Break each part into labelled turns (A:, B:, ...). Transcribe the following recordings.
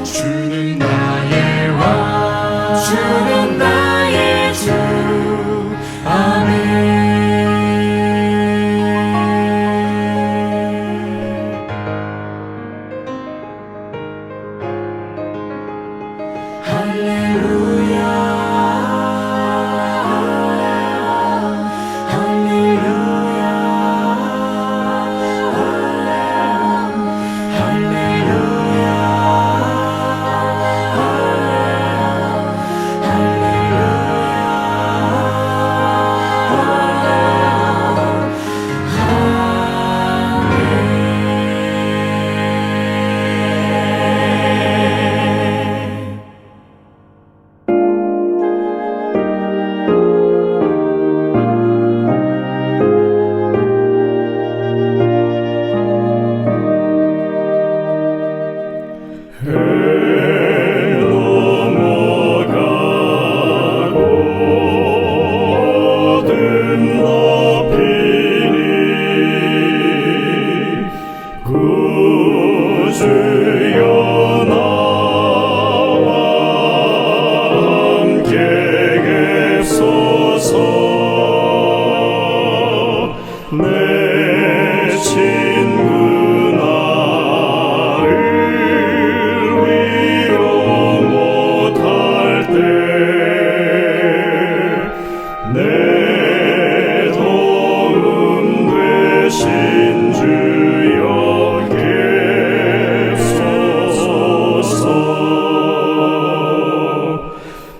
A: 주는 나의 왕, 주는 나의 주. 아멘.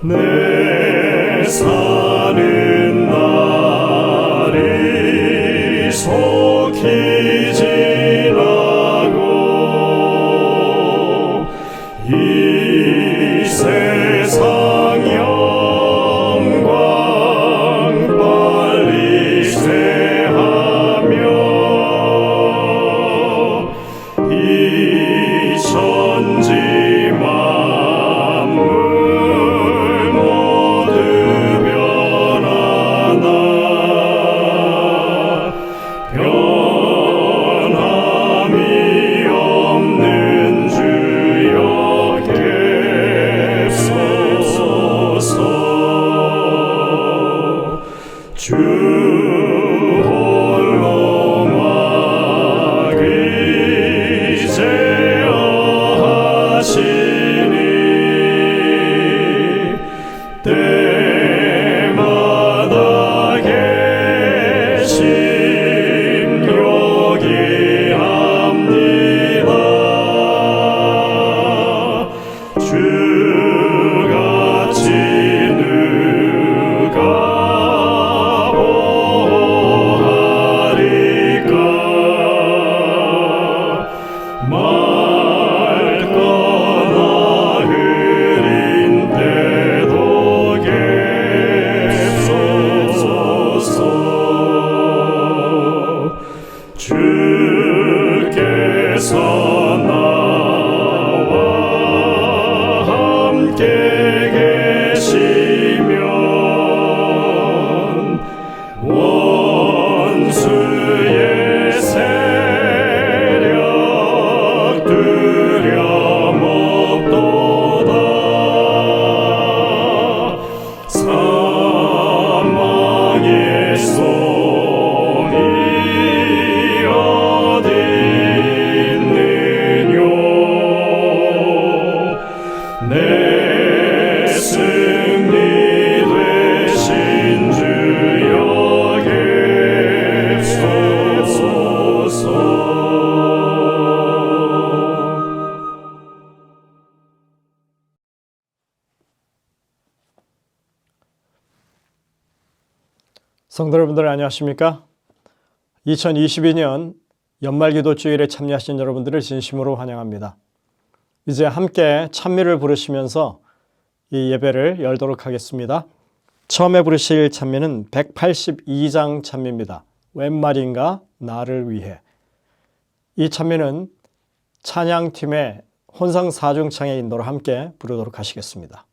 B: 내 사는 날이 속히 지나고 이 세상 영광 빨리 쇠하며 이 천지 주 홀로 막이제어하시니 때마다 계심 요기합니다. 주같이 누가 맑거나 흐린 때도 객소서. 주께서 나와 함께 계시면 원수의 세력 두려움없도다. 사망의 손이 어디 있느뇨. 내 승리 되신 주여 계소서.
C: 성도 여러분들 안녕하십니까? 2022년 연말기도주일에 참여하신 여러분들을 진심으로 환영합니다. 이제 함께 찬미를 부르시면서 이 예배를 열도록 하겠습니다. 처음에 부르실 찬미는 182장 찬미입니다. 웬 말인가 나를 위해. 이 찬미는 찬양팀의 혼성 사중창의 인도로 함께 부르도록 하시겠습니다.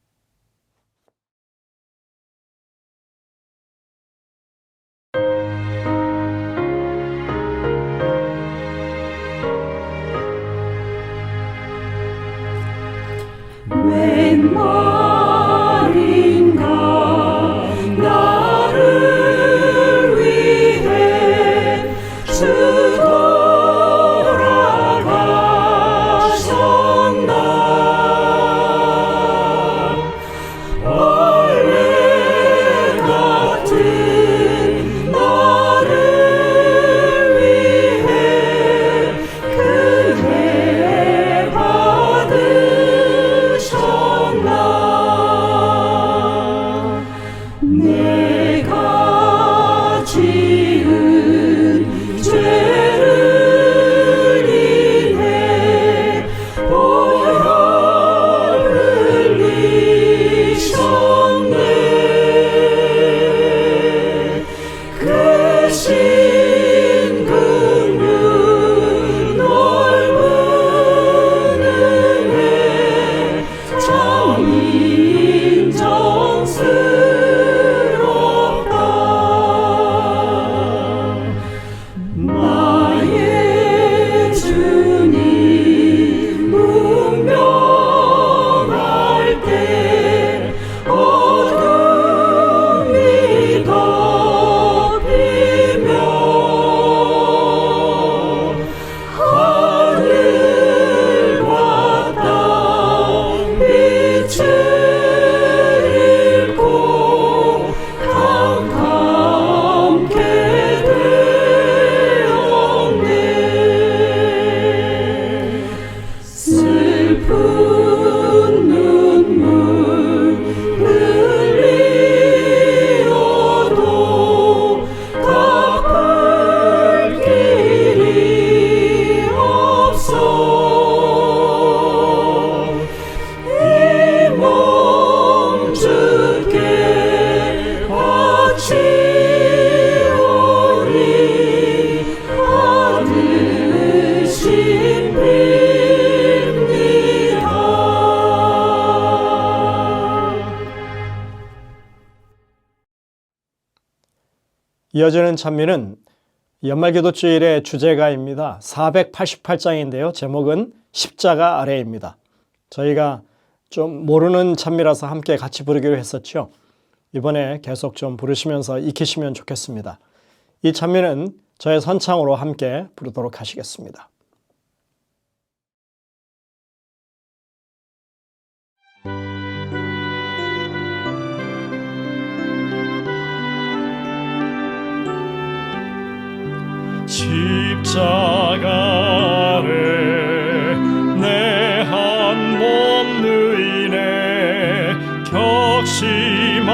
A: 웬 말인가 나를 위해 주 돌아가셨나. 벌레 같은 나를 위해 그 배 받으셨나. 내가 지은 죄를 인해 보혈 흘리셨네. 그 신금은 넓은 은혜 참 인정스럽다. 나의 주님 운명할 때 어둠이 덮이며 하늘과 땅 빛을 잃고 캄캄케 되었네. 슬픈 눈물 흘리어도 갚을 길이 없어. 이 몸 주께 바치오니 받으신 빕니다.
C: 이어지는 찬미는 연말기도주일의 주제가입니다. 488장인데요. 제목은 십자가 아래입니다. 저희가 좀 모르는 찬미라서 함께 같이 부르기로 했었죠. 이번에 계속 좀 부르시면서 익히시면 좋겠습니다. 이 찬미는 저의 선창으로 함께 부르도록 하시겠습니다.
B: 십자가 아래 내 한 몸 누이네. 격심한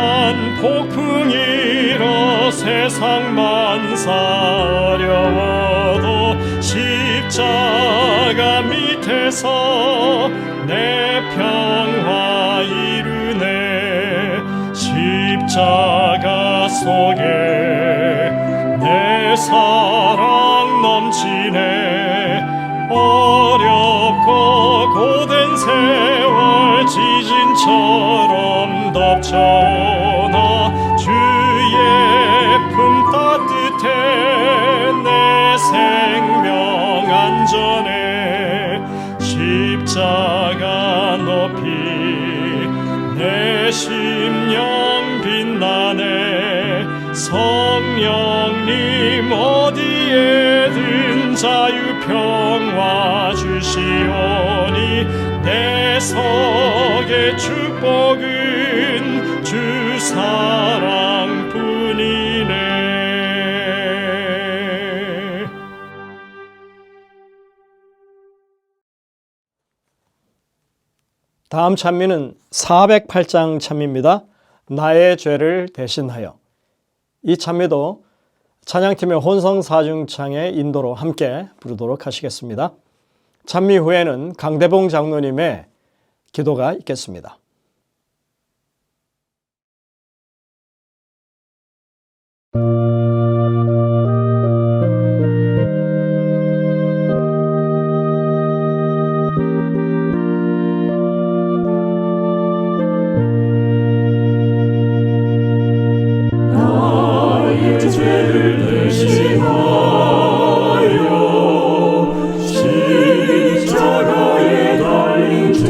B: 폭풍이라 세상 만사 어려워도 십자가 밑에서 내 평화 이루네. 십자가 속에 내 사랑 넘치네. 어렵고 고된 세월 지진처럼 덮쳐오나 주의 품 따뜻해 내 생명 안전해. 십자가 높이 내 심령 빛나네. 성령님 어디에든 자유평화 주시오니 내 속의 축복은 주 사랑뿐이네.
C: 다음 찬미는 408장 찬미입니다. 나의 죄를 대신하여. 이 찬미도 찬양팀의 혼성사중창의 인도로 함께 부르도록 하시겠습니다. 찬미 후에는 강대봉 장로님의 기도가 있겠습니다.
A: 십자가에 달린 주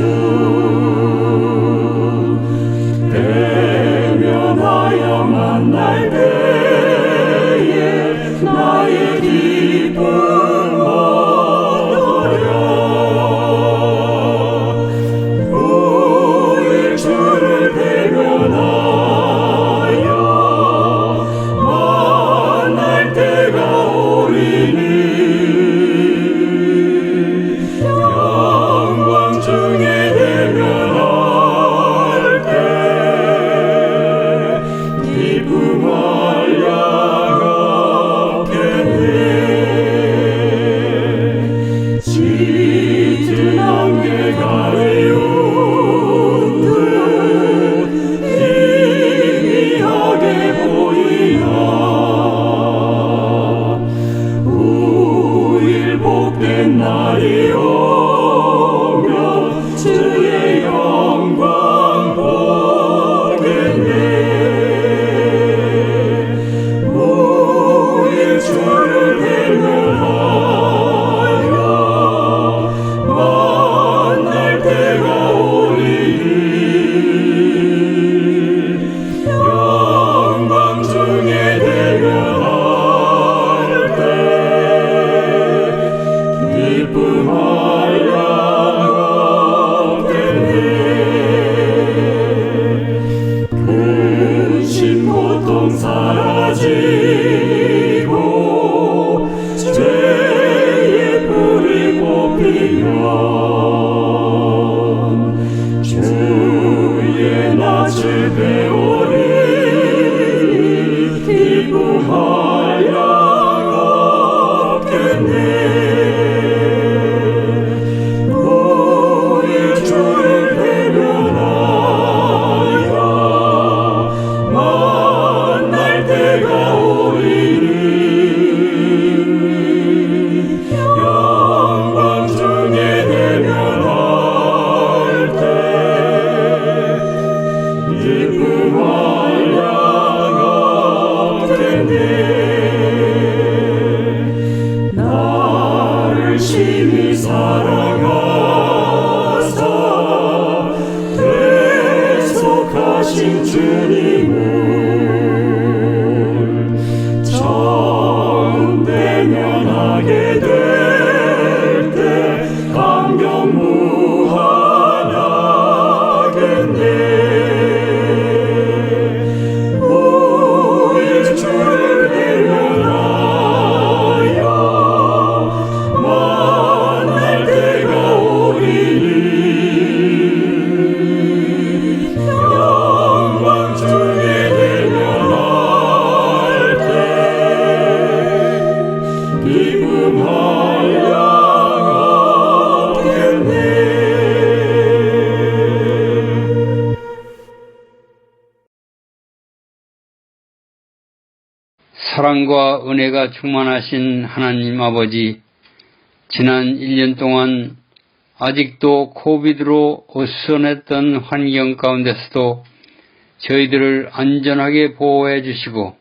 D: 사랑과 은혜가 충만하신 하나님 아버지, 지난 1년 동안 아직도 코비드로 어수선했던 환경 가운데서도 저희들을 안전하게 보호해 주시고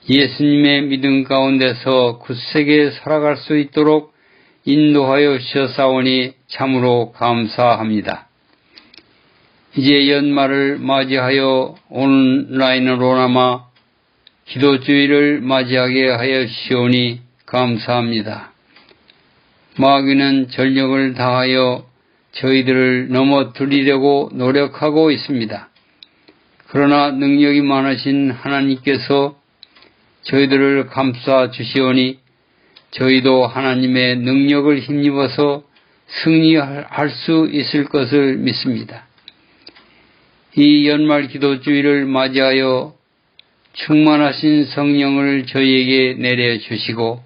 D: 예수님의 믿음 가운데서 굳세게 살아갈 수 있도록 인도하여 주셨사오니 참으로 감사합니다. 이제 연말을 맞이하여 온라인으로나마 기도주의를 맞이하게 하여 주시오니 감사합니다. 마귀는 전력을 다하여 저희들을 넘어뜨리려고 노력하고 있습니다. 그러나 능력이 많으신 하나님께서 저희들을 감싸 주시오니 저희도 하나님의 능력을 힘입어서 승리할 수 있을 것을 믿습니다. 이 연말 기도주의를 맞이하여 충만하신 성령을 저희에게 내려주시고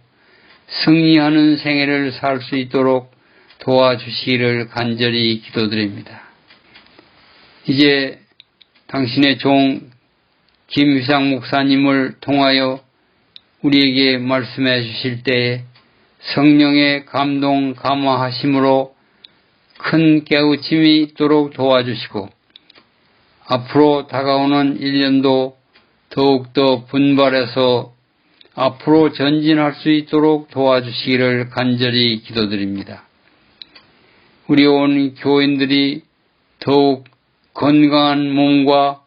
D: 승리하는 생애를 살 수 있도록 도와주시기를 간절히 기도드립니다. 이제 당신의 종 김휘상 목사님을 통하여 우리에게 말씀해 주실 때에 성령의 감동 감화하심으로 큰 깨우침이 있도록 도와주시고 앞으로 다가오는 1년도 더욱더 분발해서 앞으로 전진할 수 있도록 도와주시기를 간절히 기도드립니다. 우리 온 교인들이 더욱 건강한 몸과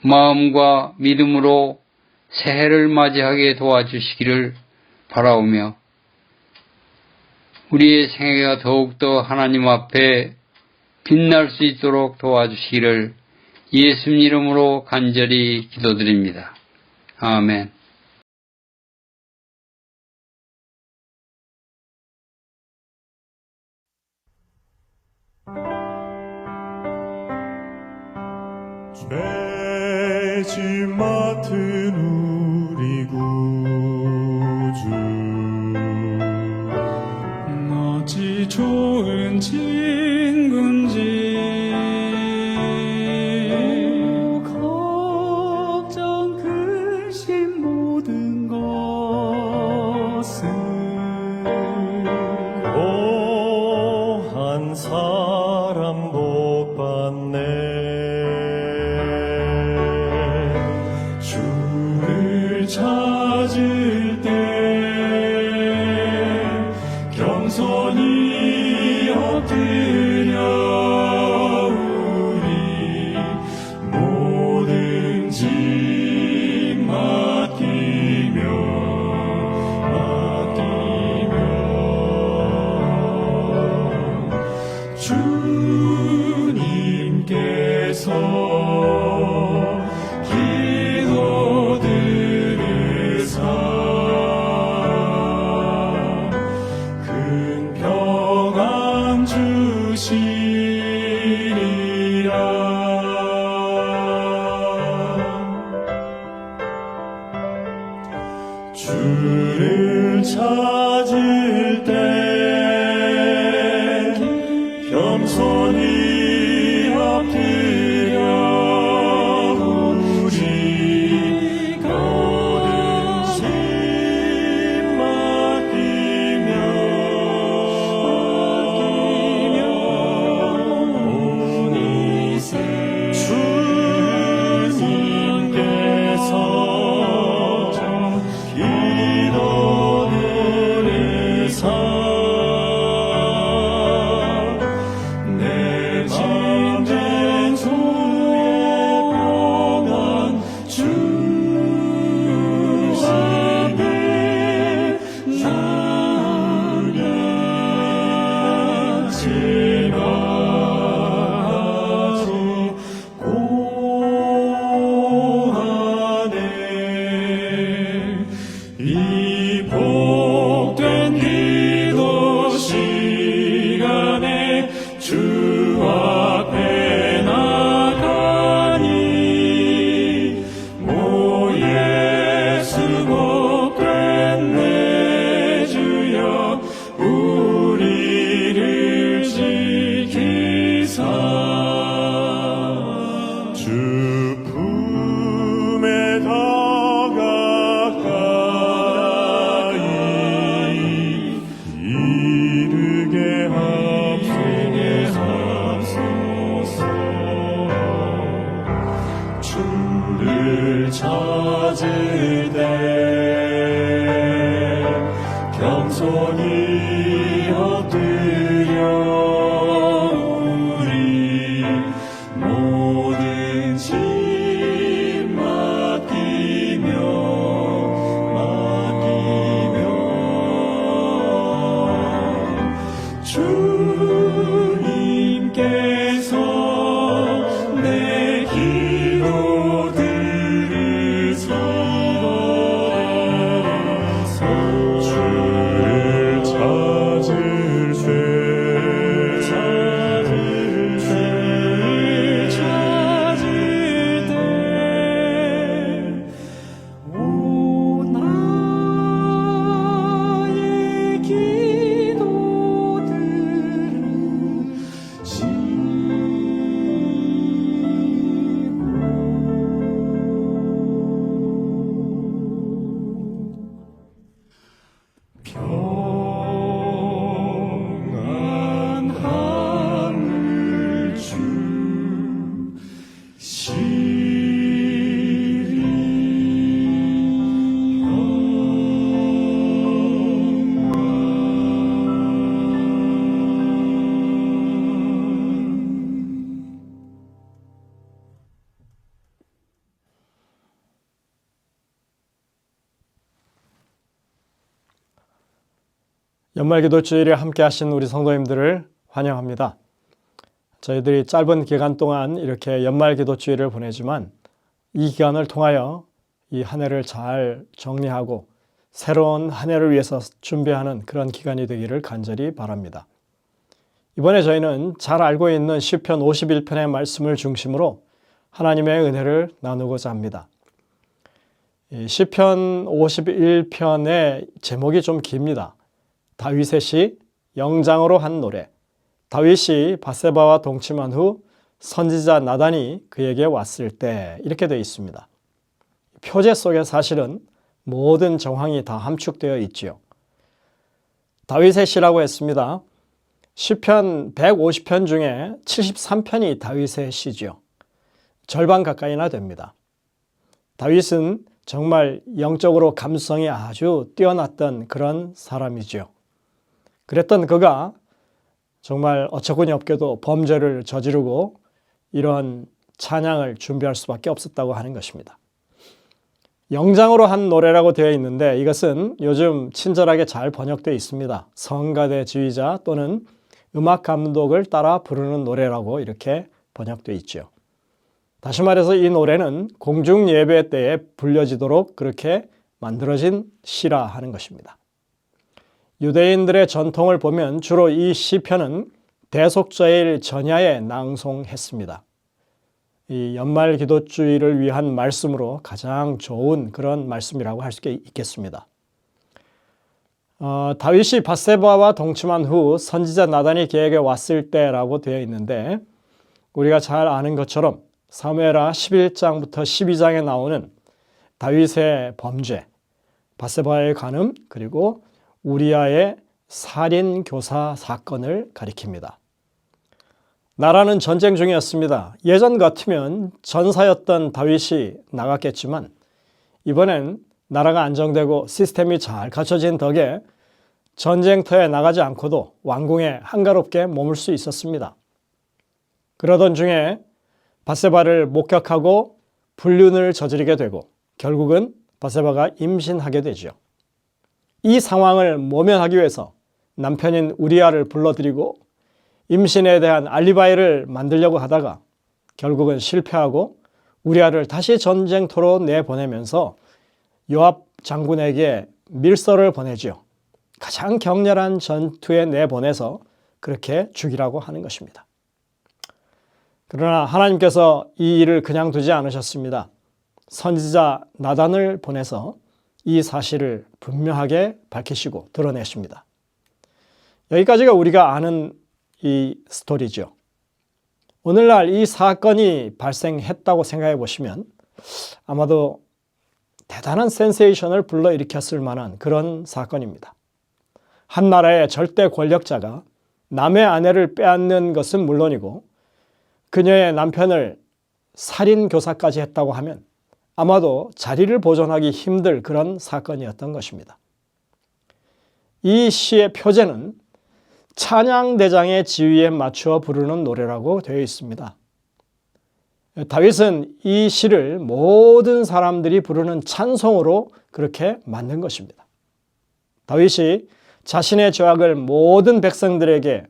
D: 마음과 믿음으로 새해를 맞이하게 도와주시기를 바라오며 우리의 생애가 더욱더 하나님 앞에 빛날 수 있도록 도와주시기를 예수님 이름으로 간절히 기도드립니다. 아멘.
B: 죄짐 맡은 우리 구주 어찌 좋은 친군지 걱정 크신 모든 것은 고한 사람 복 받네 찾을 때 겸손히 엎드려 우리 모든 짐 맡기며 주님께서 주를 찾을 때 겸손히 엎드려 우리 모든 짐 맡기며 주님께서 찾을 때 겸손히 엎드려 우리 모든 짐 맡기며 주님께서 내 기도 들으사 주를 찾을 때 오 나의 평안함을
C: 연말기도주일에 함께 하신 우리 성도님들을 환영합니다. 저희들이 짧은 기간 동안 이렇게 연말기도주일을 보내지만 이 기간을 통하여 이 한 해를 잘 정리하고 새로운 한 해를 위해서 준비하는 그런 기간이 되기를 간절히 바랍니다. 이번에 저희는 잘 알고 있는 시편 51편의 말씀을 중심으로 하나님의 은혜를 나누고자 합니다. 이 시편 51편의 제목이 좀 깁니다. 다윗의 시, 영장으로 한 노래. 다윗이 밧세바와 동침한 후 선지자 나단이 그에게 왔을 때, 이렇게 되어 있습니다. 표제 속에 사실은 모든 정황이 다 함축되어 있지요. 다윗의 시라고 했습니다. 시편 150편 중에 73편이 다윗의 시지요. 절반 가까이나 됩니다. 다윗은 정말 영적으로 감수성이 아주 뛰어났던 그런 사람이지요. 그랬던 그가 정말 어처구니 없게도 범죄를 저지르고 이러한 찬양을 준비할 수밖에 없었다고 하는 것입니다. 영장으로 한 노래라고 되어 있는데 이것은 요즘 친절하게 잘 번역되어 있습니다. 성가대 지휘자 또는 음악 감독을 따라 부르는 노래라고 이렇게 번역되어 있죠. 다시 말해서 이 노래는 공중 예배 때에 불려지도록 그렇게 만들어진 시라 하는 것입니다. 유대인들의 전통을 보면 주로 이 시편은 대속죄일 전야에 낭송했습니다. 이 연말 기도주의를 위한 말씀으로 가장 좋은 그런 말씀이라고 할 수 있겠습니다. 다윗이 밧세바와 동침한 후 선지자 나단이 그에게 왔을 때라고 되어 있는데 우리가 잘 아는 것처럼 사무엘하 11장부터 12장에 나오는 다윗의 범죄, 밧세바의 간음, 그리고 우리아의 살인 교사 사건을 가리킵니다. 나라는 전쟁 중이었습니다. 예전 같으면 전사였던 다윗이 나갔겠지만 이번엔 나라가 안정되고 시스템이 잘 갖춰진 덕에 전쟁터에 나가지 않고도 왕궁에 한가롭게 머물 수 있었습니다. 그러던 중에 밧세바를 목격하고 불륜을 저지르게 되고 결국은 밧세바가 임신하게 되죠. 이 상황을 모면하기 위해서 남편인 우리아를 불러들이고 임신에 대한 알리바이를 만들려고 하다가 결국은 실패하고 우리아를 다시 전쟁터로 내보내면서 요압 장군에게 밀서를 보내죠. 가장 격렬한 전투에 내보내서 그렇게 죽이라고 하는 것입니다. 그러나 하나님께서 이 일을 그냥 두지 않으셨습니다. 선지자 나단을 보내서 이 사실을 분명하게 밝히시고 드러내십니다. 여기까지가 우리가 아는 이 스토리죠. 오늘날 이 사건이 발생했다고 생각해 보시면 아마도 대단한 센세이션을 불러일으켰을 만한 그런 사건입니다. 한 나라의 절대 권력자가 남의 아내를 빼앗는 것은 물론이고 그녀의 남편을 살인 교사까지 했다고 하면 아마도 자리를 보존하기 힘들 그런 사건이었던 것입니다. 이 시의 표제는 찬양대장의 지휘에 맞추어 부르는 노래라고 되어 있습니다. 다윗은 이 시를 모든 사람들이 부르는 찬송으로 그렇게 만든 것입니다. 다윗이 자신의 죄악을 모든 백성들에게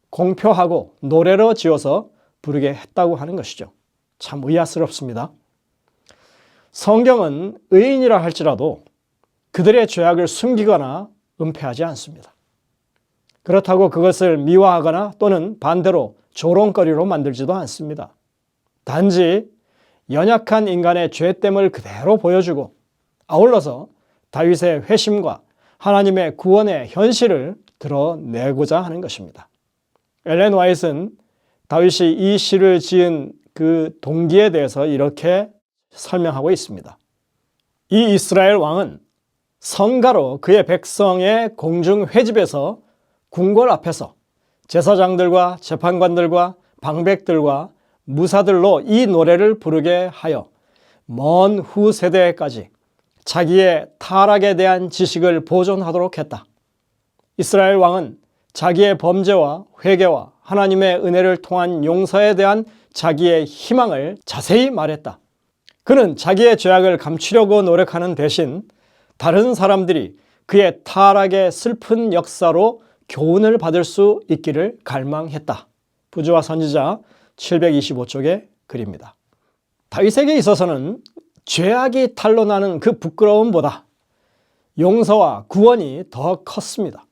C: 공표하고 노래로 지어서 부르게 했다고 하는 것이죠. 참 의아스럽습니다. 성경은 의인이라 할지라도 그들의 죄악을 숨기거나 은폐하지 않습니다. 그렇다고 그것을 미화하거나 또는 반대로 조롱거리로 만들지도 않습니다. 단지 연약한 인간의 죄됨을 그대로 보여주고 아울러서 다윗의 회심과 하나님의 구원의 현실을 드러내고자 하는 것입니다. 엘렌 화이트는 다윗이 이 시를 지은 그 동기에 대해서 이렇게 설명하고 있습니다. 이 이스라엘 왕은 성가로 그의 백성의 공중 회집에서 궁궐 앞에서 제사장들과 재판관들과 방백들과 무사들로 이 노래를 부르게 하여 먼 후 세대까지 자기의 타락에 대한 지식을 보존하도록 했다. 이스라엘 왕은 자기의 범죄와 회개와 하나님의 은혜를 통한 용서에 대한 자기의 희망을 자세히 말했다. 그는 자기의 죄악을 감추려고 노력하는 대신 다른 사람들이 그의 타락의 슬픈 역사로 교훈을 받을 수 있기를 갈망했다. 부조와 선지자 725쪽의 글입니다. 다윗에게 있어서는 죄악이 탄로나는 그 부끄러움보다 용서와 구원이 더 컸습니다.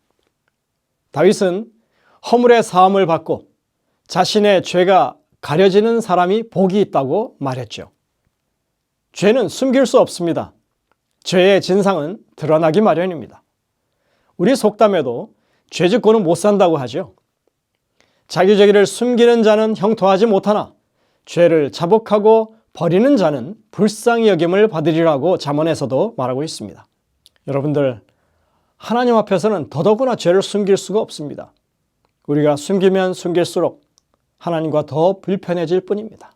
C: 다윗은 허물의 사함을 받고 자신의 죄가 가려지는 사람이 복이 있다고 말했죠. 죄는 숨길 수 없습니다. 죄의 진상은 드러나기 마련입니다. 우리 속담에도 죄 짓고는 못 산다고 하죠. 자기 죄를 숨기는 자는 형통하지 못하나 죄를 자복하고 버리는 자는 불쌍히 여김을 받으리라고 잠언에서도 말하고 있습니다. 여러분들, 하나님 앞에서는 더더구나 죄를 숨길 수가 없습니다. 우리가 숨기면 숨길수록 하나님과 더 불편해질 뿐입니다.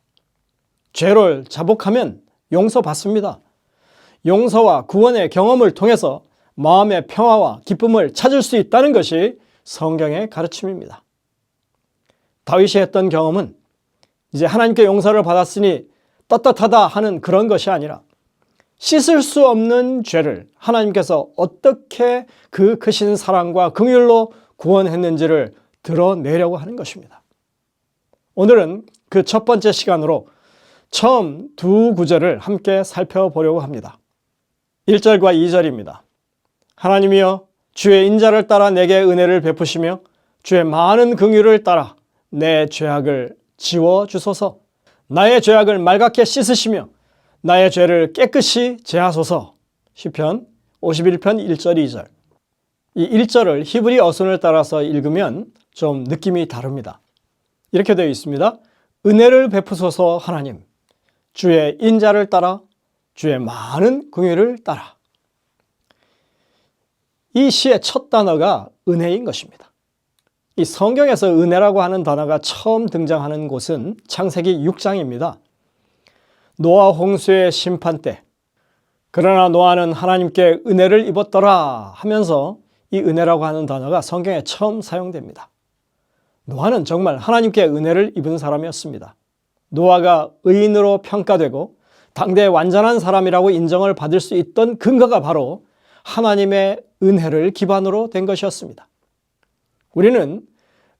C: 죄를 자복하면 용서받습니다. 용서와 구원의 경험을 통해서 마음의 평화와 기쁨을 찾을 수 있다는 것이 성경의 가르침입니다. 다윗이 했던 경험은 이제 하나님께 용서를 받았으니 떳떳하다 하는 그런 것이 아니라 씻을 수 없는 죄를 하나님께서 어떻게 그 크신 사랑과 긍휼로 구원했는지를 드러내려고 하는 것입니다. 오늘은 그 첫 번째 시간으로 처음 두 구절을 함께 살펴보려고 합니다. 1절과 2절입니다. 하나님이여 주의 인자를 따라 내게 은혜를 베푸시며 주의 많은 긍휼을 따라 내 죄악을 지워주소서. 나의 죄악을 맑게 씻으시며 나의 죄를 깨끗이 제하소서. 시편 51편 1절 2절. 이 1절을 히브리 어순을 따라서 읽으면 좀 느낌이 다릅니다. 이렇게 되어 있습니다. 은혜를 베푸소서 하나님, 주의 인자를 따라 주의 많은 긍휼을 따라. 이 시의 첫 단어가 은혜인 것입니다. 이 성경에서 은혜라고 하는 단어가 처음 등장하는 곳은 창세기 6장입니다. 노아 홍수의 심판 때, 그러나 노아는 하나님께 은혜를 입었더라 하면서 이 은혜라고 하는 단어가 성경에 처음 사용됩니다. 노아는 정말 하나님께 은혜를 입은 사람이었습니다. 노아가 의인으로 평가되고 당대 완전한 사람이라고 인정을 받을 수 있던 근거가 바로 하나님의 은혜를 기반으로 된 것이었습니다. 우리는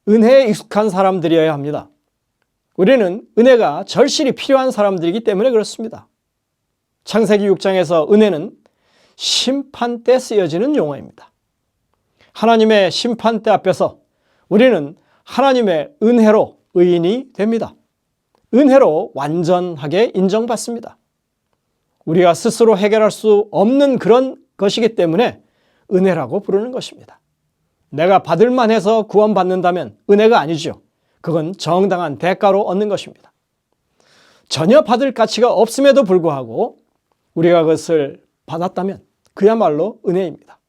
C: 은혜에 익숙한 사람들이어야 합니다. 우리는 은혜가 절실히 필요한 사람들이기 때문에 그렇습니다. 창세기 6장에서 은혜는 심판 때 쓰여지는 용어입니다. 하나님의 심판 때 앞에서 우리는 하나님의 은혜로 의인이 됩니다. 은혜로 완전하게 인정받습니다. 우리가 스스로 해결할 수 없는 그런 것이기 때문에 은혜라고 부르는 것입니다. 내가 받을 만해서 구원받는다면 은혜가 아니죠. 그건 정당한 대가로 얻는 것입니다. 전혀 받을 가치가 없음에도 불구하고 우리가 그것을 받았다면 그야말로 은혜입니다.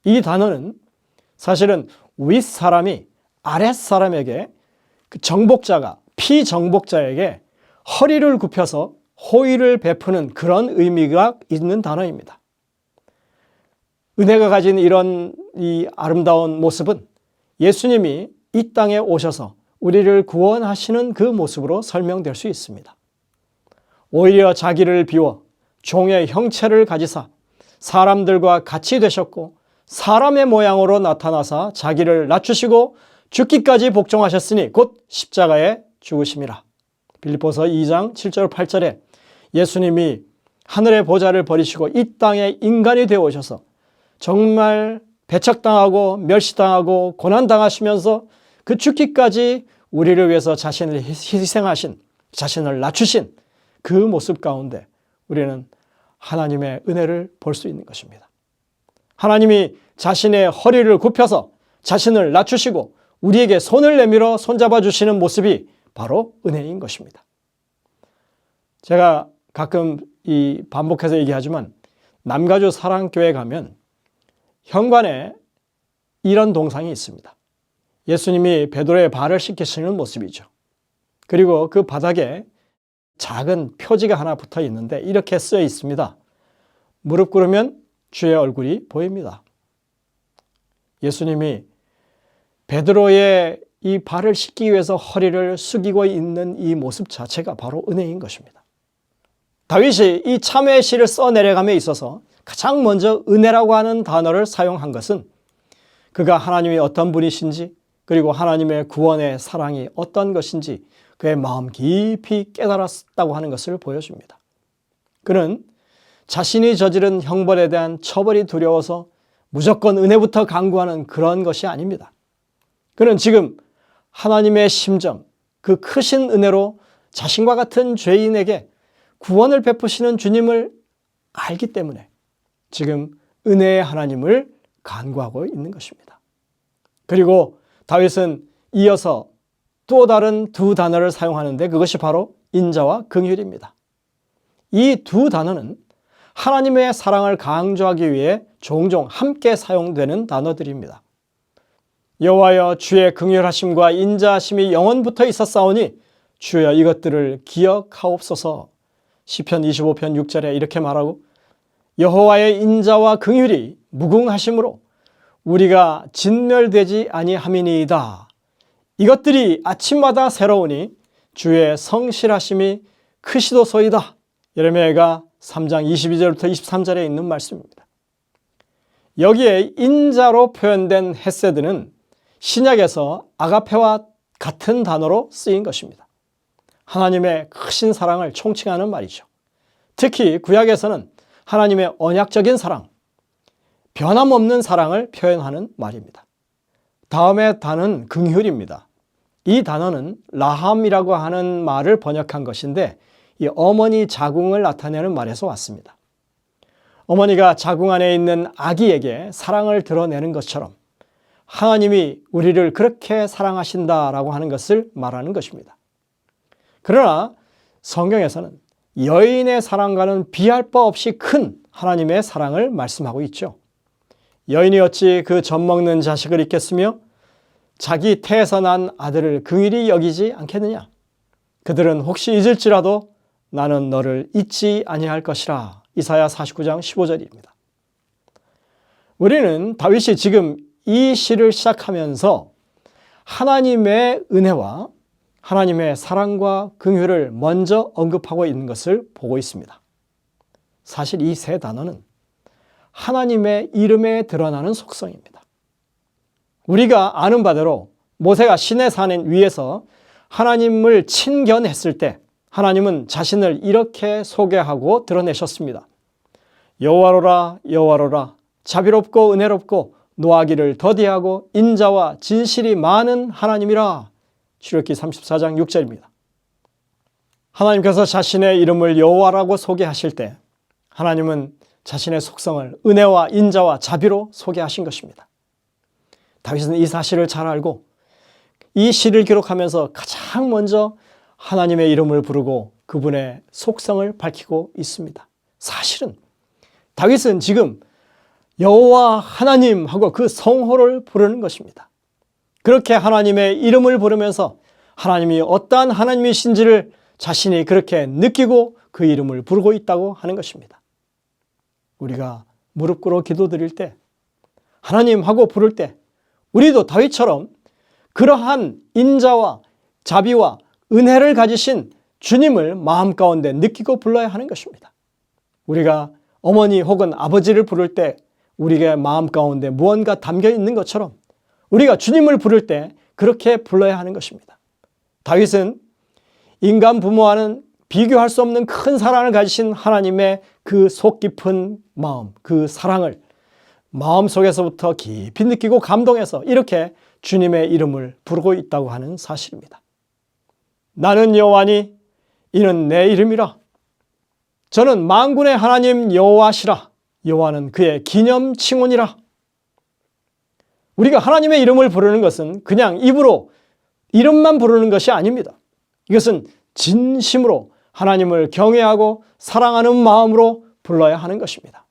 C: 이 단어는 사실은 윗사람이 아랫사람에게 그 정복자가 피정복자에게 허리를 굽혀서 호의를 베푸는 그런 의미가 있는 단어입니다. 은혜가 가진 이런 이 아름다운 모습은 예수님이 이 땅에 오셔서 우리를 구원하시는 그 모습으로 설명될 수 있습니다. 오히려 자기를 비워 종의 형체를 가지사 사람들과 같이 되셨고 사람의 모양으로 나타나사 자기를 낮추시고 죽기까지 복종하셨으니 곧 십자가에 죽으심이라. 빌립보서 2장 7절 8절에 예수님이 하늘의 보좌를 버리시고 이 땅에 인간이 되어 오셔서 정말 배척당하고 멸시당하고 고난당하시면서 그 죽기까지 우리를 위해서 자신을 희생하신, 자신을 낮추신 그 모습 가운데 우리는 하나님의 은혜를 볼 수 있는 것입니다. 하나님이 자신의 허리를 굽혀서 자신을 낮추시고 우리에게 손을 내밀어 손잡아 주시는 모습이 바로 은혜인 것입니다. 제가 가끔 반복해서 얘기하지만 남가주 사랑교회 가면 현관에 이런 동상이 있습니다. 예수님이 베드로의 발을 씻기시는 모습이죠. 그리고 그 바닥에 작은 표지가 하나 붙어 있는데 이렇게 쓰여 있습니다. 무릎 꿇으면 주의 얼굴이 보입니다. 예수님이 베드로의 이 발을 씻기 위해서 허리를 숙이고 있는 이 모습 자체가 바로 은혜인 것입니다. 다윗이 이 참회의 시를 써내려감에 있어서 가장 먼저 은혜라고 하는 단어를 사용한 것은 그가 하나님이 어떤 분이신지 그리고 하나님의 구원의 사랑이 어떤 것인지 그의 마음 깊이 깨달았다고 하는 것을 보여줍니다. 그는 자신이 저지른 형벌에 대한 처벌이 두려워서 무조건 은혜부터 강구하는 그런 것이 아닙니다. 그는 지금 하나님의 심정, 그 크신 은혜로 자신과 같은 죄인에게 구원을 베푸시는 주님을 알기 때문에 지금 은혜의 하나님을 간구하고 있는 것입니다. 그리고 다윗은 이어서 또 다른 두 단어를 사용하는데 그것이 바로 인자와 긍휼입니다. 이 두 단어는 하나님의 사랑을 강조하기 위해 종종 함께 사용되는 단어들입니다. 여호와여 주의 긍휼하심과 인자하심이 영원부터 있었사오니 주여 이것들을 기억하옵소서. 시편 25편 6절에 이렇게 말하고 여호와의 인자와 긍휼이 무궁하심으로 우리가 진멸되지 아니함이니이다. 이것들이 아침마다 새로우니 주의 성실하심이 크시도소이다. 예레미야가 3장 22절부터 23절에 있는 말씀입니다. 여기에 인자로 표현된 헤세드는 신약에서 아가페와 같은 단어로 쓰인 것입니다. 하나님의 크신 사랑을 총칭하는 말이죠. 특히 구약에서는 하나님의 언약적인 사랑, 변함없는 사랑을 표현하는 말입니다. 다음의 단어는 긍휼입니다. 이 단어는 라함이라고 하는 말을 번역한 것인데 이 어머니 자궁을 나타내는 말에서 왔습니다. 어머니가 자궁 안에 있는 아기에게 사랑을 드러내는 것처럼 하나님이 우리를 그렇게 사랑하신다라고 하는 것을 말하는 것입니다. 그러나 성경에서는 여인의 사랑과는 비할 바 없이 큰 하나님의 사랑을 말씀하고 있죠. 여인이 어찌 그 젖먹는 자식을 잊겠으며 자기 태에서 난 아들을 긍휼히 여기지 않겠느냐. 그들은 혹시 잊을지라도 나는 너를 잊지 아니할 것이라. 이사야 49장 15절입니다. 우리는 다윗이 지금 이 시를 시작하면서 하나님의 은혜와 하나님의 사랑과 긍휼을 먼저 언급하고 있는 것을 보고 있습니다. 사실 이 세 단어는 하나님의 이름에 드러나는 속성입니다. 우리가 아는 바대로 모세가 시내산 위에서 하나님을 친견했을 때 하나님은 자신을 이렇게 소개하고 드러내셨습니다. 여호와로라 여호와로라 자비롭고 은혜롭고 노하기를 더디하고 인자와 진실이 많은 하나님이라. 출애굽기 34장 6절입니다. 하나님께서 자신의 이름을 여호와라고 소개하실 때 하나님은 자신의 속성을 은혜와 인자와 자비로 소개하신 것입니다. 다윗은 이 사실을 잘 알고 이 시를 기록하면서 가장 먼저 하나님의 이름을 부르고 그분의 속성을 밝히고 있습니다. 사실은 다윗은 지금 여호와 하나님 하고 그 성호를 부르는 것입니다. 그렇게 하나님의 이름을 부르면서 하나님이 어떠한 하나님이신지를 자신이 그렇게 느끼고 그 이름을 부르고 있다고 하는 것입니다. 우리가 무릎 꿇어 기도드릴 때, 하나님 하고 부를 때 우리도 다윗처럼 그러한 인자와 자비와 은혜를 가지신 주님을 마음 가운데 느끼고 불러야 하는 것입니다. 우리가 어머니 혹은 아버지를 부를 때 우리의 마음 가운데 무언가 담겨 있는 것처럼 우리가 주님을 부를 때 그렇게 불러야 하는 것입니다. 다윗은 인간 부모와는 비교할 수 없는 큰 사랑을 가지신 하나님의 그 속 깊은 마음, 그 사랑을 마음속에서부터 깊이 느끼고 감동해서 이렇게 주님의 이름을 부르고 있다고 하는 사실입니다. 나는 여호와니 이는 내 이름이라. 저는 만군의 하나님 여호와시라. 여호와는 그의 기념 칭혼이라. 우리가 하나님의 이름을 부르는 것은 그냥 입으로 이름만 부르는 것이 아닙니다. 이것은 진심으로 하나님을 경외하고 사랑하는 마음으로 불러야 하는 것입니다.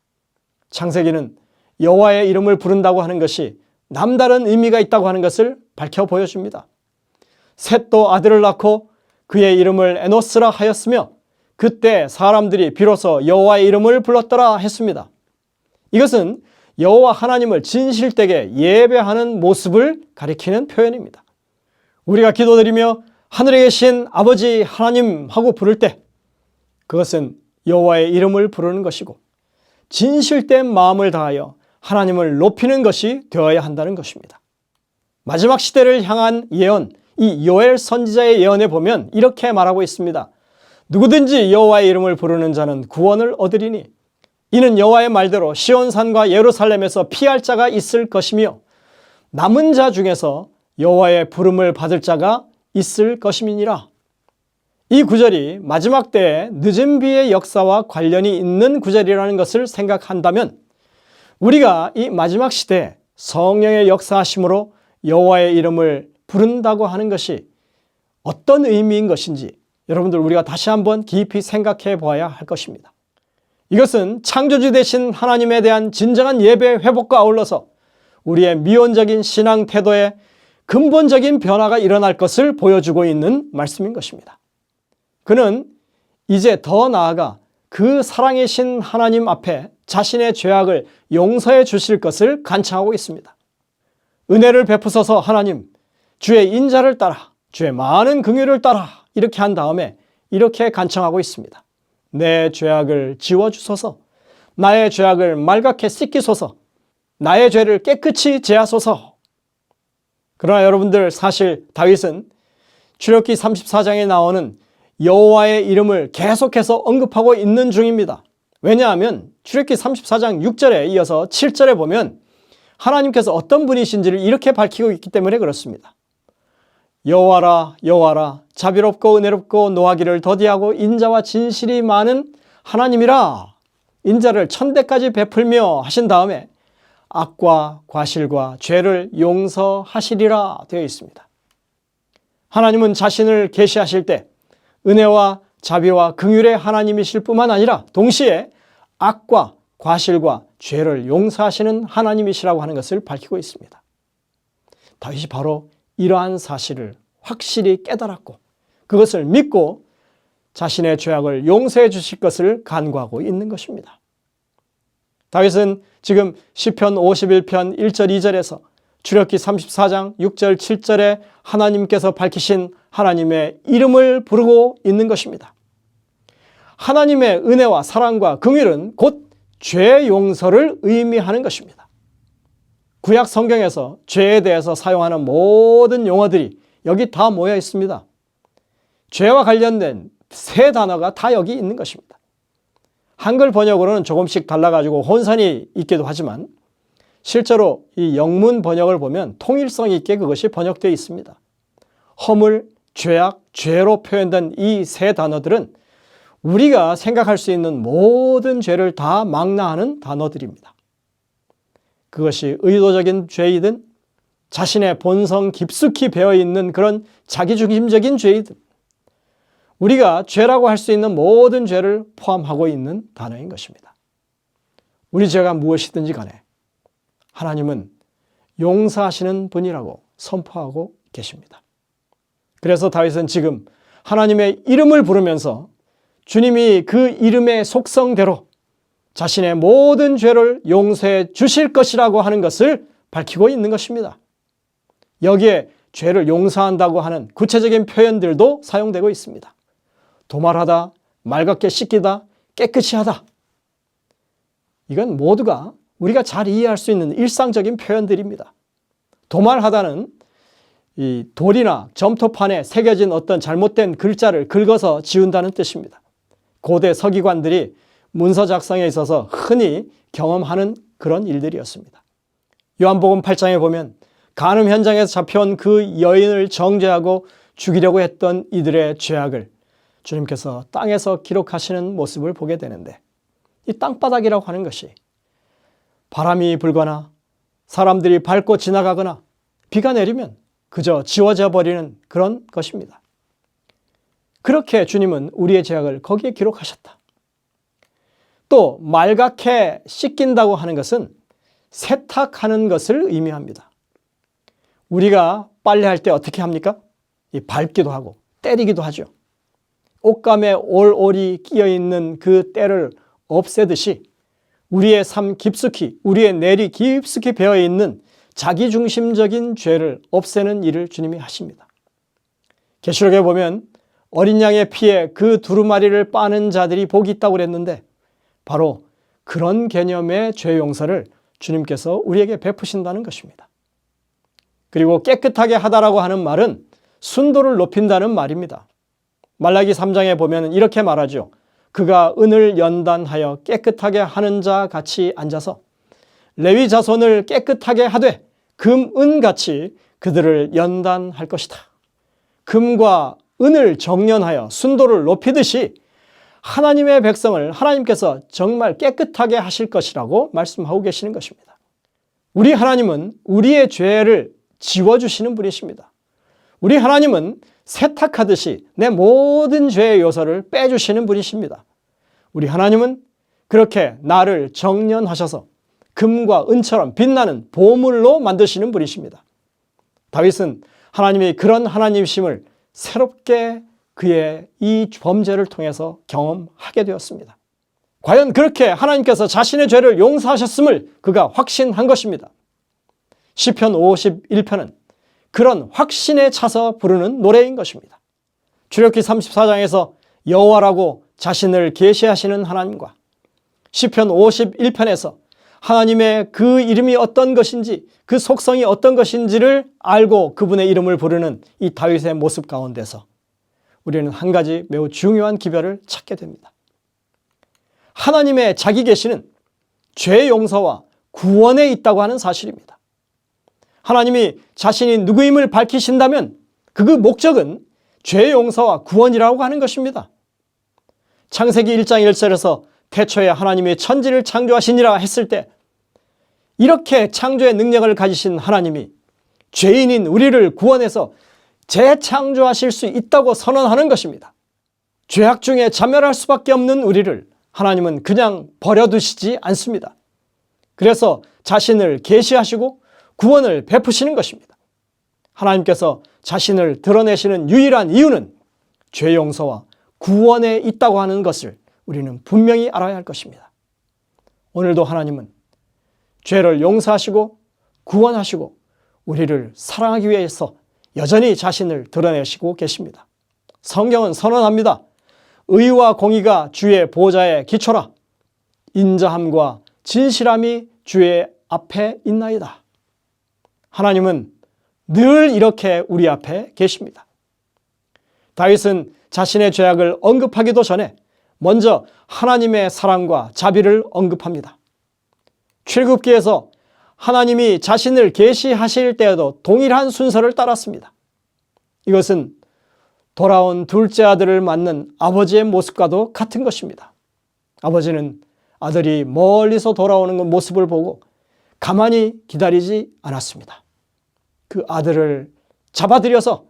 C: 창세기는 여호와의 이름을 부른다고 하는 것이 남다른 의미가 있다고 하는 것을 밝혀 보여줍니다. 셋도 아들을 낳고 그의 이름을 에노스라 하였으며 그때 사람들이 비로소 여호와의 이름을 불렀더라 했습니다. 이것은 여호와 하나님을 진실되게 예배하는 모습을 가리키는 표현입니다. 우리가 기도드리며 하늘에 계신 아버지 하나님 하고 부를 때 그것은 여호와의 이름을 부르는 것이고 진실된 마음을 다하여 하나님을 높이는 것이 되어야 한다는 것입니다. 마지막 시대를 향한 예언, 이 요엘 선지자의 예언에 보면 이렇게 말하고 있습니다. 누구든지 여호와의 이름을 부르는 자는 구원을 얻으리니 이는 여호와의 말대로 시온산과 예루살렘에서 피할 자가 있을 것이며 남은 자 중에서 여호와의 부름을 받을 자가 있을 것임이니라. 이 구절이 마지막 때의 늦은 비의 역사와 관련이 있는 구절이라는 것을 생각한다면 우리가 이 마지막 시대에 성령의 역사하심으로 여호와의 이름을 부른다고 하는 것이 어떤 의미인 것인지 여러분들 우리가 다시 한번 깊이 생각해 보아야 할 것입니다. 이것은 창조주 되신 하나님에 대한 진정한 예배 회복과 아울러서 우리의 미온적인 신앙 태도에 근본적인 변화가 일어날 것을 보여주고 있는 말씀인 것입니다. 그는 이제 더 나아가 그 살아계신 하나님 앞에 자신의 죄악을 용서해 주실 것을 간청하고 있습니다. 은혜를 베푸소서 하나님, 주의 인자를 따라, 주의 많은 긍휼을 따라 이렇게 한 다음에 이렇게 간청하고 있습니다. 내 죄악을 지워주소서, 나의 죄악을 말갛게 씻기소서, 나의 죄를 깨끗이 제하소서. 그러나 여러분들 사실 다윗은 출애굽기 34장에 나오는 여호와의 이름을 계속해서 언급하고 있는 중입니다. 왜냐하면 출애굽기 34장 6절에 이어서 7절에 보면 하나님께서 어떤 분이신지를 이렇게 밝히고 있기 때문에 그렇습니다. 여호와라 여호와라 자비롭고 은혜롭고 노하기를 더디하고 인자와 진실이 많은 하나님이라. 인자를 천대까지 베풀며 하신 다음에 악과 과실과 죄를 용서하시리라 되어 있습니다. 하나님은 자신을 계시하실 때 은혜와 자비와 긍휼의 하나님이실 뿐만 아니라 동시에 악과 과실과 죄를 용서하시는 하나님이시라고 하는 것을 밝히고 있습니다. 다윗이 바로 이러한 사실을 확실히 깨달았고 그것을 믿고 자신의 죄악을 용서해 주실 것을 간구하고 있는 것입니다. 다윗은 지금 시편 51편 1절 2절에서 출애굽기 34장 6절 7절에 하나님께서 밝히신 하나님의 이름을 부르고 있는 것입니다. 하나님의 은혜와 사랑과 긍휼은 곧 죄 용서를 의미하는 것입니다. 구약 성경에서 죄에 대해서 사용하는 모든 용어들이 여기 다 모여 있습니다. 죄와 관련된 세 단어가 다 여기 있는 것입니다. 한글 번역으로는 조금씩 달라가지고 혼선이 있기도 하지만 실제로 이 영문 번역을 보면 통일성 있게 그것이 번역되어 있습니다. 허물, 죄악, 죄로 표현된 이 세 단어들은 우리가 생각할 수 있는 모든 죄를 다 망라하는 단어들입니다. 그것이 의도적인 죄이든 자신의 본성 깊숙이 배어있는 그런 자기중심적인 죄이든 우리가 죄라고 할 수 있는 모든 죄를 포함하고 있는 단어인 것입니다. 우리 죄가 무엇이든지 간에 하나님은 용서하시는 분이라고 선포하고 계십니다. 그래서 다윗은 지금 하나님의 이름을 부르면서 주님이 그 이름의 속성대로 자신의 모든 죄를 용서해 주실 것이라고 하는 것을 밝히고 있는 것입니다. 여기에 죄를 용서한다고 하는 구체적인 표현들도 사용되고 있습니다. 도말하다, 맑게 씻기다, 깨끗이 하다. 이건 모두가 우리가 잘 이해할 수 있는 일상적인 표현들입니다. 도말하다는 이 돌이나 점토판에 새겨진 어떤 잘못된 글자를 긁어서 지운다는 뜻입니다. 고대 서기관들이 문서 작성에 있어서 흔히 경험하는 그런 일들이었습니다. 요한복음 8장에 보면 간음 현장에서 잡혀온 그 여인을 정죄하고 죽이려고 했던 이들의 죄악을 주님께서 땅에서 기록하시는 모습을 보게 되는데, 이 땅바닥이라고 하는 것이 바람이 불거나 사람들이 밟고 지나가거나 비가 내리면 그저 지워져 버리는 그런 것입니다. 그렇게 주님은 우리의 죄악을 거기에 기록하셨다. 또 맑게 씻긴다고 하는 것은 세탁하는 것을 의미합니다. 우리가 빨래할 때 어떻게 합니까? 밟기도 하고 때리기도 하죠. 옷감에 올올이 끼어있는 그 때를 없애듯이 우리의 삶 깊숙이, 우리의 내리 깊숙이 배어있는 자기중심적인 죄를 없애는 일을 주님이 하십니다. 계시록에 보면 어린 양의 피에 그 두루마리를 빠는 자들이 복이 있다고 그랬는데, 바로 그런 개념의 죄 용서를 주님께서 우리에게 베푸신다는 것입니다. 그리고 깨끗하게 하다라고 하는 말은 순도를 높인다는 말입니다. 말라기 3장에 보면 이렇게 말하죠. 그가 은을 연단하여 깨끗하게 하는 자 같이 앉아서 레위 자손을 깨끗하게 하되 금, 은같이 그들을 연단할 것이다. 금과 은을 정련하여 순도를 높이듯이 하나님의 백성을 하나님께서 정말 깨끗하게 하실 것이라고 말씀하고 계시는 것입니다. 우리 하나님은 우리의 죄를 지워주시는 분이십니다. 우리 하나님은 세탁하듯이 내 모든 죄의 요소를 빼주시는 분이십니다. 우리 하나님은 그렇게 나를 정련하셔서 금과 은처럼 빛나는 보물로 만드시는 분이십니다. 다윗은 하나님이 그런 하나님이심을 새롭게 그의 이 범죄를 통해서 경험하게 되었습니다. 과연 그렇게 하나님께서 자신의 죄를 용서하셨음을 그가 확신한 것입니다. 시편 51편은 그런 확신에 차서 부르는 노래인 것입니다. 출애굽기 34장에서 여호와라고 자신을 계시하시는 하나님과 시편 51편에서 하나님의 그 이름이 어떤 것인지, 그 속성이 어떤 것인지를 알고 그분의 이름을 부르는 이 다윗의 모습 가운데서 우리는 한 가지 매우 중요한 기별을 찾게 됩니다. 하나님의 자기 계시는 죄 용서와 구원에 있다고 하는 사실입니다. 하나님이 자신이 누구임을 밝히신다면 그 목적은 죄 용서와 구원이라고 하는 것입니다. 창세기 1장 1절에서 태초에 하나님이 천지를 창조하시니라 했을 때 이렇게 창조의 능력을 가지신 하나님이 죄인인 우리를 구원해서 재창조하실 수 있다고 선언하는 것입니다. 죄악 중에 자멸할 수밖에 없는 우리를 하나님은 그냥 버려두시지 않습니다. 그래서 자신을 계시하시고 구원을 베푸시는 것입니다. 하나님께서 자신을 드러내시는 유일한 이유는 죄 용서와 구원에 있다고 하는 것을 우리는 분명히 알아야 할 것입니다. 오늘도 하나님은 죄를 용서하시고 구원하시고 우리를 사랑하기 위해서 여전히 자신을 드러내시고 계십니다. 성경은 선언합니다. 의와 공의가 주의 보좌에 기초라. 인자함과 진실함이 주의 앞에 있나이다. 하나님은 늘 이렇게 우리 앞에 계십니다. 다윗은 자신의 죄악을 언급하기도 전에 먼저 하나님의 사랑과 자비를 언급합니다. 출애굽기에서 하나님이 자신을 계시하실 때에도 동일한 순서를 따랐습니다. 이것은 돌아온 둘째 아들을 맞는 아버지의 모습과도 같은 것입니다. 아버지는 아들이 멀리서 돌아오는 모습을 보고 가만히 기다리지 않았습니다. 그 아들을 잡아들여서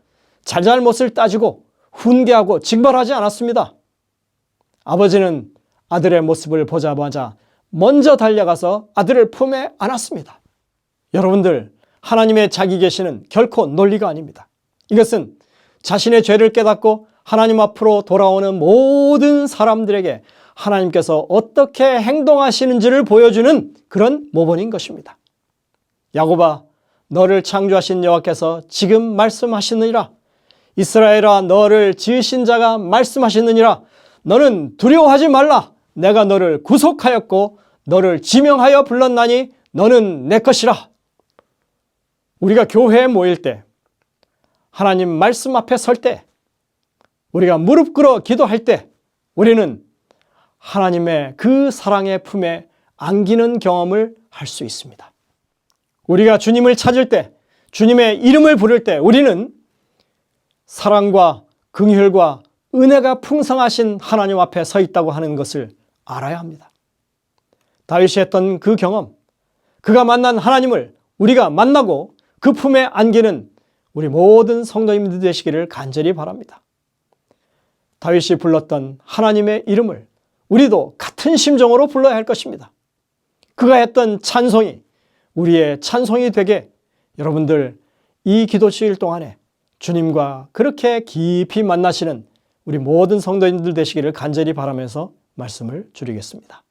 C: 잘잘못을 따지고 훈계하고 징벌하지 않았습니다. 아버지는 아들의 모습을 보자마자 먼저 달려가서 아들을 품에 안았습니다. 여러분들, 하나님의 자기 계시는 결코 논리가 아닙니다. 이것은 자신의 죄를 깨닫고 하나님 앞으로 돌아오는 모든 사람들에게 하나님께서 어떻게 행동하시는지를 보여주는 그런 모본인 것입니다. 야곱아, 너를 창조하신 여호와께서 지금 말씀하시느니라. 이스라엘아, 너를 지으신 자가 말씀하시느니라. 너는 두려워하지 말라. 내가 너를 구속하였고 너를 지명하여 불렀나니 너는 내 것이라. 우리가 교회에 모일 때, 하나님 말씀 앞에 설 때, 우리가 무릎 꿇어 기도할 때 우리는 하나님의 그 사랑의 품에 안기는 경험을 할 수 있습니다. 우리가 주님을 찾을 때, 주님의 이름을 부를 때 우리는 사랑과 긍휼과 은혜가 풍성하신 하나님 앞에 서 있다고 하는 것을 알아야 합니다. 다윗이 했던 그 경험, 그가 만난 하나님을 우리가 만나고 그 품에 안기는 우리 모든 성도님들 되시기를 간절히 바랍니다. 다윗이 불렀던 하나님의 이름을 우리도 같은 심정으로 불러야 할 것입니다. 그가 했던 찬송이 우리의 찬송이 되게 여러분들 이 기도주일 동안에 주님과 그렇게 깊이 만나시는 우리 모든 성도님들 되시기를 간절히 바라면서 말씀을 줄이겠습니다.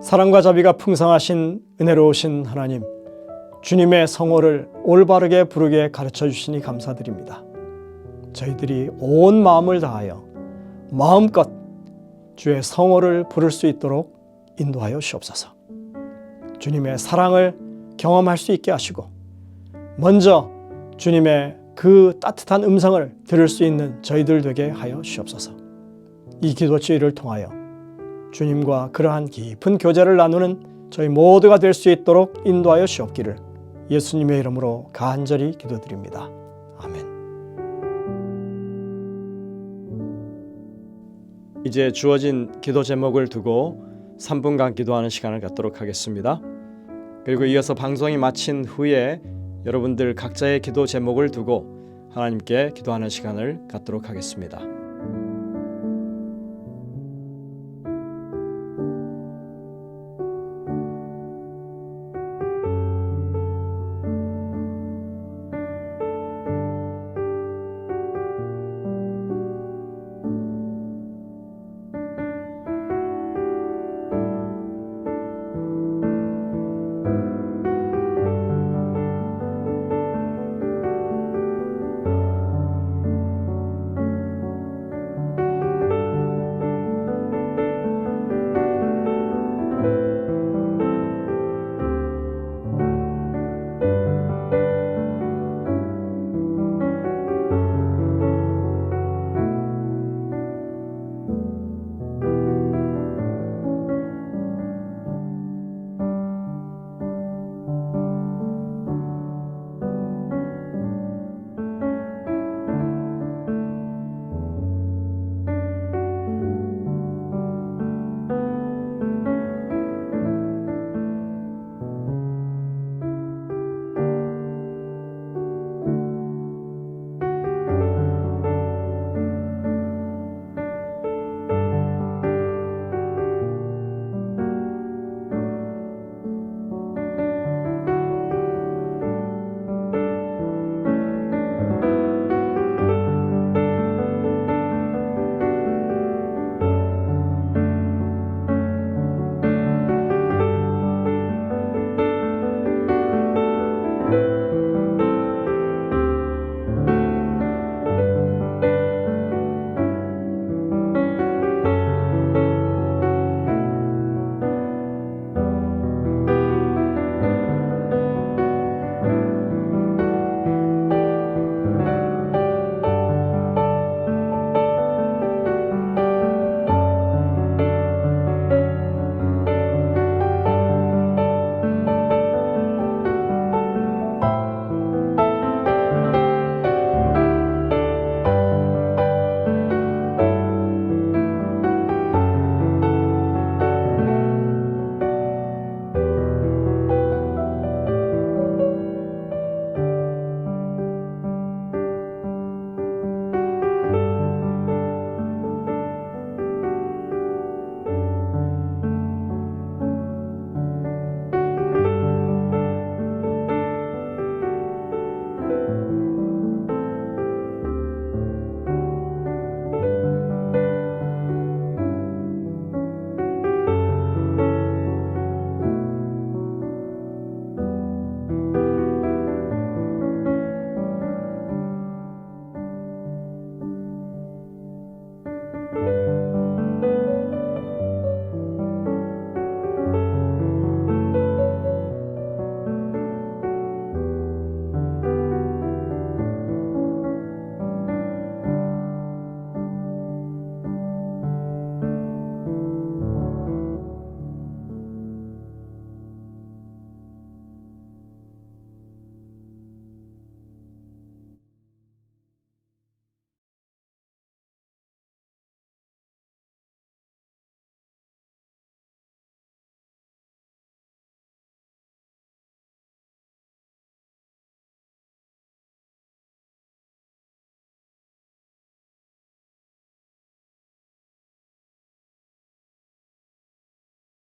C: 사랑과 자비가 풍성하신 은혜로우신 하나님, 주님의 성호를 올바르게 부르게 가르쳐 주시니 감사드립니다. 저희들이 온 마음을 다하여 마음껏 주의 성호를 부를 수 있도록 인도하여 주옵소서. 주님의 사랑을 경험할 수 있게 하시고 먼저 주님의 그 따뜻한 음성을 들을 수 있는 저희들 되게 하여 주옵소서. 이 기도주의를 통하여 주님과 그러한 깊은 교제를 나누는 저희 모두가 될 수 있도록 인도하여 주옵기를 예수님의 이름으로 간절히 기도드립니다. 아멘. 이제 주어진 기도 제목을 두고 3분간 기도하는 시간을 갖도록 하겠습니다. 그리고 이어서 방송이 마친 후에 여러분들 각자의 기도 제목을 두고 하나님께 기도하는 시간을 갖도록 하겠습니다.